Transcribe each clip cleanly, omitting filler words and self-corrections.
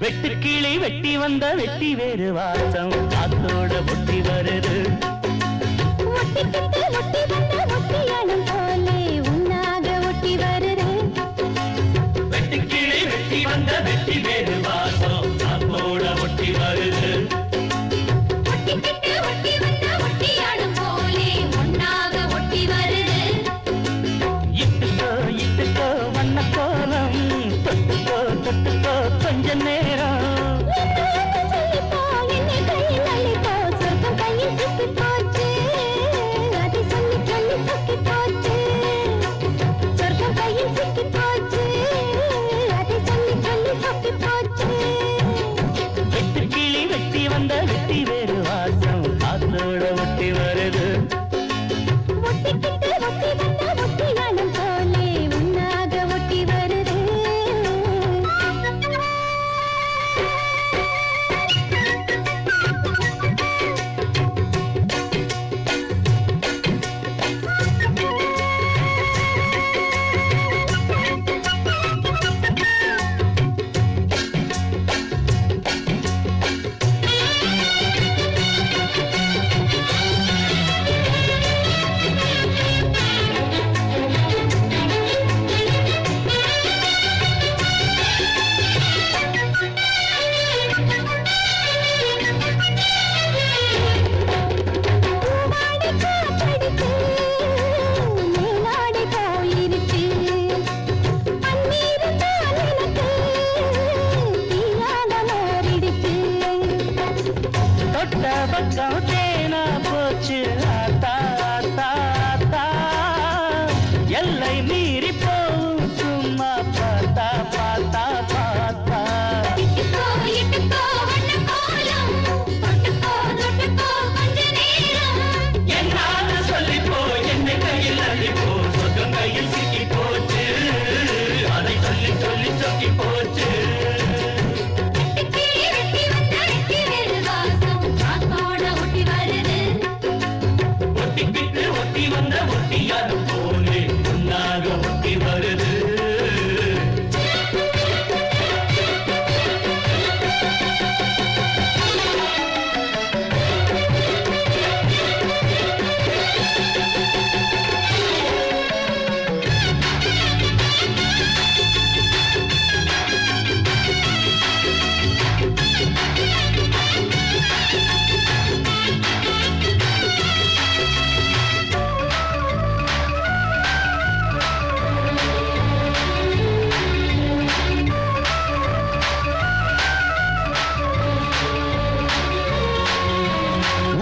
வெட்டுக்கிளி வெட்டி வந்த வெட்டி வேறு வாசம் காத்தோட ஒட்டி வருது. ஒட்டிக்கிட்டு ஒட்டி வந்த ஒட்டியானம் போலே உன்னாக ஒட்டி வருது. வெட்டுக்கிளி வெட்டி வந்த வெட்டி வேறு வாசம் காத்தோட ஒட்டி வருது. ஒட்டிக்கிட்டு ஒட்டி வந்த ஒட்டியானம் போலே உன்னாக ஒட்டி வருது. இட்டுக்கோ இட்டுக்கோ வண்ண கோலம் தொட்டுக்கோ தொட்டுக்கோ கொஞ்ச நேரம். வெட்டுக்கிளி வெட்டி வந்த வெட்டி வேறு வாசம் காத்தோட ஒட்டி வருது. ஒட்டிக்கிட்டு ஒட்டி வந்த ஒட்டியானம் போலே உன்னாக ஒட்டி வருது. பக்கம் தேனா போச்சு ஆத்தா ஆத்தா ஆத்தா எல்லை மீறி போகும் சும்மா பார்த்தா பார்த்தா பார்த்தா. என்னால சொல்லிப்போ என்னை கையில் அள்ளிப்போ சொந்தம் கையில் சிக்கி போச்சு அதை சொல்லி சொல்லி சொக்கி போச்சு. ஒட்டிக்கிட்டு ஒட்டி வந்த ஒட்டியானம் போலே உன்னாக ஒட்டி வருது.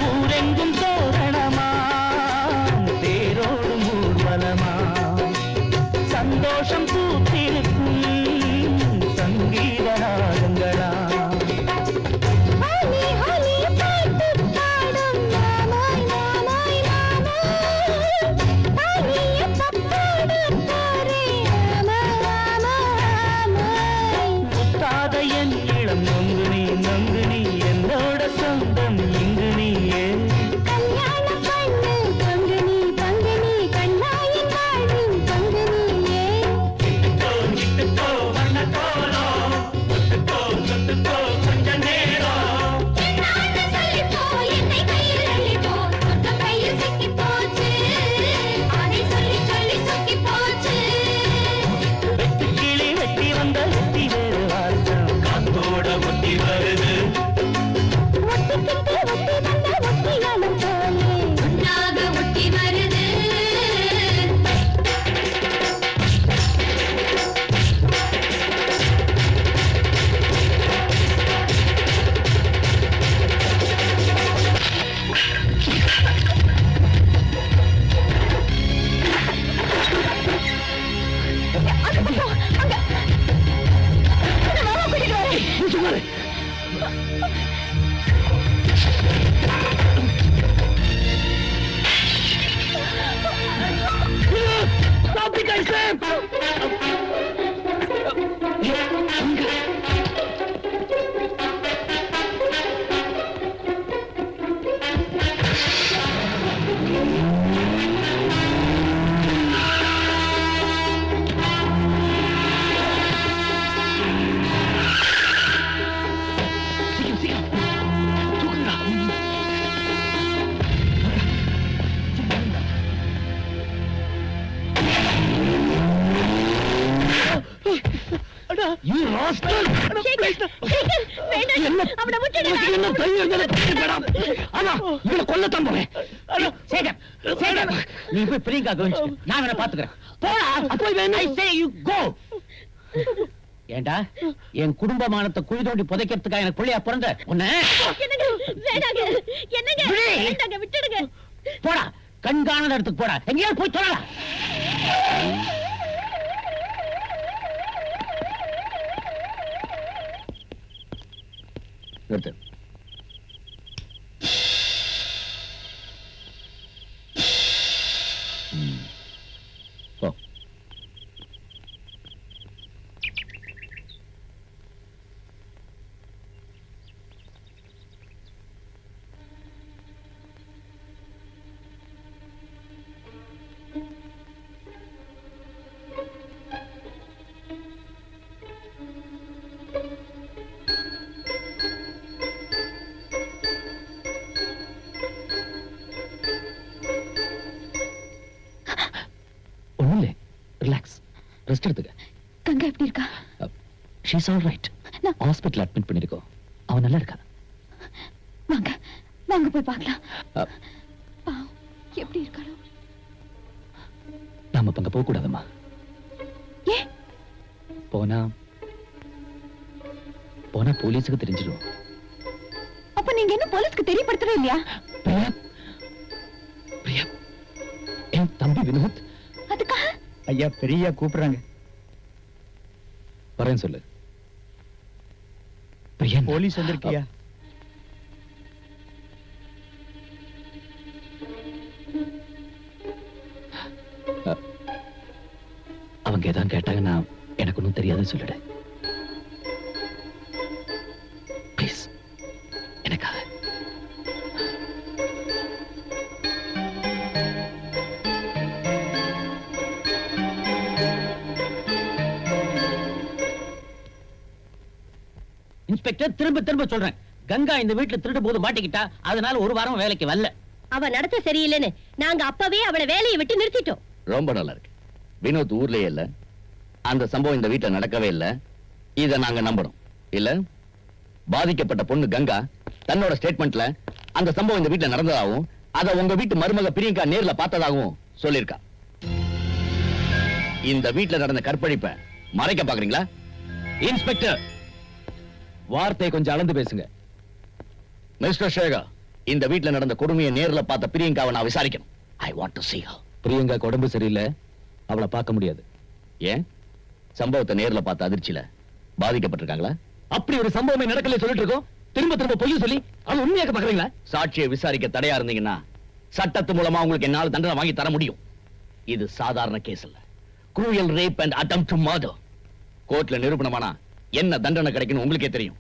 ஊரெங்கும் தோரணமா தேரோடும் ஊர்வலமா சந்தோஷம் பூத்திருக்கும் சங்கீத ராகங்களா. முத்தாத என் இளம் நொங்கு நீ நொங்கு நீ என்னோட சொந்தம் இங்கு நீயே. இட்டுக்கோ இட்டுக்கோ வண்ண கோலம் தொட்டுக்கோ தொட்டுக்கோ கொஞ்ச நேரம். வெட்டுக்கிளி வெட்டி வந்த வெட்டி வேறு வாசம் காத்தோட ஒட்டி வருது. ஒட்டிக்கிட்டு ஒட்டி வந்த ஒட்டியானம் போலே உன்னாக ஒட்டி வருது. சேகர், வேண்டாம். என்ன அவனை விட்டுடுடா. உனக்கு என்ன தைரியம் இருந்தாலும் தப்பிக்க வேண்டாம். ஆமா, இவனை கொல்லத்தான் போறேன். சேகர், சேகர், நீ போய் பிரியங்கா கவனிச்சு, நான் இவனை பாத்துக்கிறேன். போடா. போய் வேணும். I say you go. ஏண்டா, என் குடும்பமானத்தை குழி தோண்டி புதைக்கிறதுக்கா எனக்கு பிள்ளையா பிறந்த உன்னை? என்னங்க, வேண்டாங்க. என்னங்க, விடு. வேண்டாங்க, விட்டுடுங்க. போடா, கண்காணாத இடத்துக்கு போடா. எங்கேயாவது போய் தொலைடா. நிறுத்து. போ. ஒண்ணும் இல்லை. ரிலாக்ஸ். ரெஸ்ட் எடுத்துக்க. கங்கா எப்படி இருக்கா? She's all right. நான்- ஹாஸ்பிட்டல் அட்மிட் பண்ணிருக்கோம். அவன் நல்லா இருக்கா. வாங்க, வாங்க போய் பார்க்கலாம். அஹ், பாவம், எப்படி இருக்காளோ? நாம இப்ப அங்க போக கூடாதம்மா. ஏன்? போனா போனா போலீஸுக்கு தெரிஞ்சிடும். அப்ப நீங்க இன்னும் போலீஸ்க்கு தெரியப்படுத்தவே இல்லையா? பிரியா, பிரியா, என் தம்பி வினோத் அதுக்காக ஐயா, பெரிய கூப்பிடுறாங்க. வரேன் சொல்லு. பிரியா, போலீஸ் வந்திருக்கியா? அவங்க ஏதாவது கேட்டாங்கன்னா எனக்கு ஒன்றும் தெரியாதுன்னு சொல்லிடு. ப்ளீஸ், எனக்காக. இன்ஸ்பெக்டர், திரும்ப திரும்ப சொல்றேன், கங்கா இந்த வீட்டுல திருடு போது மாட்டிக்கிட்டா, அதனால ஒரு வாரம் வேலைக்கு வரல. அவ நடத்த சரியில்லைன்னு நாங்க அப்பவே அவளை வேலையை விட்டு நிறுத்திட்டோம். ரொம்ப நல்லா இருக்கு. வினோத் ஊர்லயே இல்ல, அந்த சம்பவம் இந்த வீட்டுல நடக்கவே இல்ல. இத நாங்க நம்பணும் இல்ல. பாதிக்கப்பட்ட பொண்ணு கங்கா தன்னோட ஸ்டேட்மெண்ட்ல அந்த சம்பவம் இந்த வீட்டுல நடந்ததாகவும் அத உங்க வீட்டு மருமக பிரியங்கா நேர்ல பார்த்ததாகவும் சொல்லிருக்கா. இந்த வீட்டுல நடந்த கற்பழிப்பை மறைக்க பாக்குறீங்களா? இன்ஸ்பெக்டர், வார்த்தை கொஞ்சம் அளந்து பேசுங்க. மிஸ்டர் சேகர், இந்த வீட்டுல நடந்த கொடுமையை நேர்ல பார்த்த பிரியங்காவை நான் விசாரிக்கணும். I want to see her. Priyanka உடம்பு சரியில்லை, அவளை பார்க்க முடியாது. ஏன்? சம்பவத்தை நேர்ல பார்த்த அதிர்ச்சியில பாதிக்கப்பட்டிருக்காங்களா? அப்படி ஒரு சம்பவமே நடக்கல சொல்லிட்டு இருக்கோம். திரும்ப திரும்ப பொய் சொல்லி அவன் உண்மையாக்க பாக்குறீங்களா? சாட்சியை விசாரிக்க தடையா இருந்தீங்கன்னா சட்டத்து மூலமா உங்களுக்கு என்னால தண்டனை வாங்கி தர முடியும். இது சாதாரண கேஸ் இல்ல, cruel rape and attempt to murder. கோர்ட்ல நிரூபணமானா என்ன தண்டனை கிடைக்கும்னு உங்களுக்கே தெரியும்.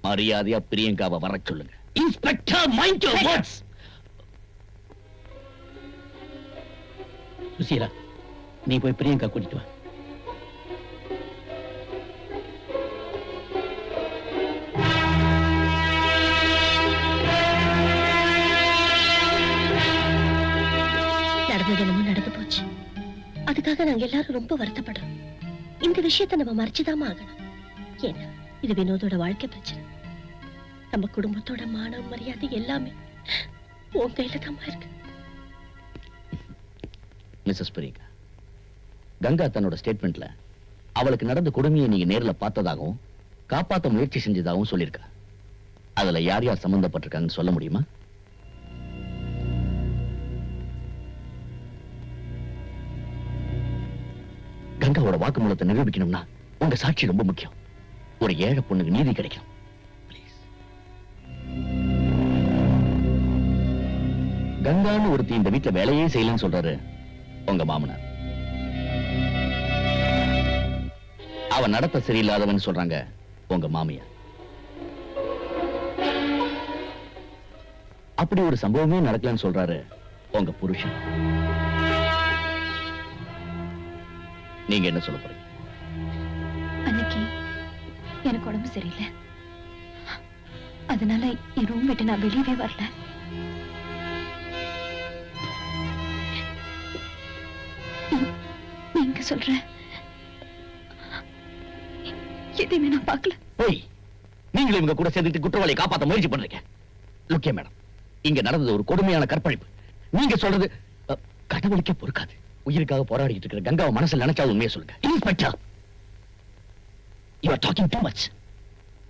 மரியாதையா பிரியங்காவை வர சொல்லுங்க. Inspector, mind your words. Susheela, நீ போய் பிரியங்கா கூட்டிட்டு வா. நடந்தது என்னமோ நடந்து போச்சு. அதுக்காக நாங்க எல்லாரும் ரொம்ப வருத்தப்படுறோம். இந்த விஷயத்தை நம்ம மறைச்சுதாம ஆகணும். ஏன்னா இது வினோதோட வாழ்க்கை பிரச்சனை. நம்ம குடும்பத்தோட மானம் மரியாதை எல்லாமே உன் கையில தான் இருக்கு. மிஸ்ஸஸ் பிரியங்கா, கங்கா தன்னோட ஸ்டேட்மெண்ட்ல அவளுக்கு நடந்த கொடுமையை நீங்க நேர்ல பார்த்ததாகவும் காப்பாத்த முயற்சி செஞ்சதாகவும் சொல்லியிருக்கா. அதுல யார் யார் சம்பந்தப்பட்டிருக்காங்கன்னு சொல்ல முடியுமா? கங்காவோட வாக்குமூலத்தை நிரூபிக்கணும்னா உங்க சாட்சி ரொம்ப முக்கியம். ஒரு ஏழை பொண்ணுக்கு நீதி கிடைக்கும். Please. கங்கான்னு ஒருத்தி இந்த வீட்டுல வேலையே செய்யலன்னு சொல்றாரு உங்க மாமனார். அவ நடத்த சரியில்லாதவன் சொல்றாங்க உங்க மாமியார். அப்படி ஒரு சம்பவமே நடக்கலன்னு சொல்றாரு உங்க புருஷன். நீங்க என்ன சொல்ல போறீங்க? அன்னைக்கு எனக்கு உடம்பு சரியில்லை, அதனால என் ரூம் விட்டு நான் வெளியவே வரல. நீங்க சொல்ற எதையுமே நான் பார்க்கல. ஓ, போய் நீங்களும் இவங்க கூட சேர்ந்துட்டு குற்றவாளியை காப்பாத்த முயற்சி பண்றீங்க. லுக்கே மேடம், இங்க நடந்தது ஒரு கொடுமையான கற்பழிப்பு. நீங்க சொல்றது கடவுளுக்கே பொறுக்காது. உயிருக்காக போராடிட்டு இருக்கிற கங்காவை மனசுல நினைச்சா உண்மையை சொல்லுங்க. Inspector, you are talking too much.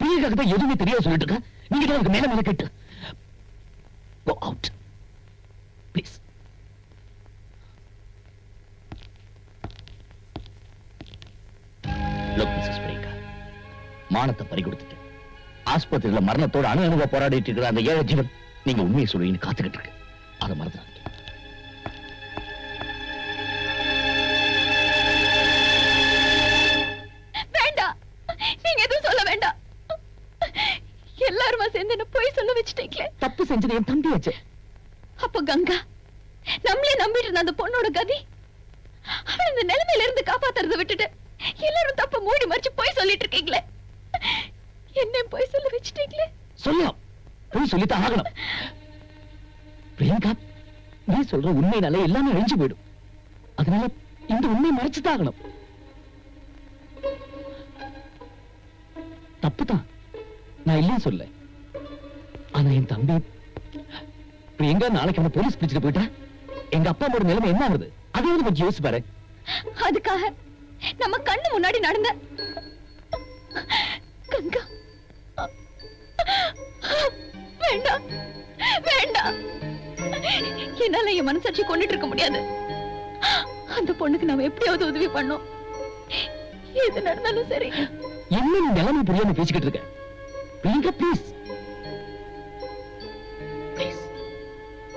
பிள்ளைக்காக தான் எதுவுமே தெரியாது சொல்லிட்டு இருக்க. நீங்க தான் அதுக்கு மேல மேல கேட்டு go out please. Look Mrs Priyanka, மானத்தை பறி கொடுத்துட்டு ஆஸ்பத்திரியில மரணத்தோட அணுவ போராடிட்டு இருக்கிற அந்த ஏழை ஜீவன் நீங்க உண்மையை சொல்லுவீங்கன்னு காத்துக்கிட்டு இருக்கு. அதை மறந்துடாதீங்க. வேண்டாம், நீங்க எதுவும் சொல்ல வேண்டாம். எல்லாருமா சேர்ந்து என்ன போய் சொல்ல வச்சுட்டீங்களே. தப்பு செஞ்சது என் தம்பி வச்சு. அப்ப கங்கா நம்மளே நம்பிட்டு இருந்த அந்த பொண்ணோட கதி, அவன் இந்த நிலைமையில இருந்து காப்பாத்துறதை விட்டுட்டு எல்லாரும் தப்பு மூடி மறைச்சு போய் சொல்லிட்டு இருக்கீங்களே. என்ன போய் சொல்ல வச்சுட்டீங்களே. சொல்லலாம், போய் சொல்லித்தான் ஆகணும். பிரியங்கா, நீ சொல்ற உண்மையினால எல்லாமே அழிஞ்சு போயிடும். அதனால இந்த உண்மையை மறைச்சுதான் ஆகணும். தப்புதான், நான் இல்லைன்னு சொல்ல. ஆனா என் தம்பி பிரியங்கா நாளைக்கு அவனை போலீஸ் பிடிச்சிட்டு போயிட்டா எங்க அப்பா அம்மாவோட நிலைமை என்ன ஆகுது? அதையாவது கொஞ்சம் யோசிச்சு பாரு. அதுக்காக நம்ம கண்ணு முன்னாடி நடந்த கங்கா வேண்டாம் வேண்டாம். என்னால என் மனசாட்சி கொண்டுட்டு இருக்க முடியாது. அந்த பொண்ணுக்கு நாம எப்படியாவது உதவி பண்ணோம். எது நடந்தாலும் சரி. என்ன நீ நிலைமை புரியாம பேசிக்கிட்டு இருக்க? பிரியங்கா ப்ளீஸ் ப்ளீஸ்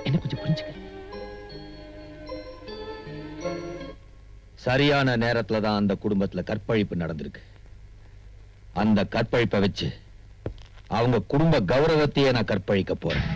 என்ன கொஞ்சம் புரிஞ்சுக்க. சரியான நேரத்துல தான் அந்த குடும்பத்துல கற்பழிப்பு நடந்திருக்கு. அந்த கற்பழிப்பை வச்சு அவங்க குடும்ப கௌரவத்தையே நான் கற்பழிக்க போறேன்.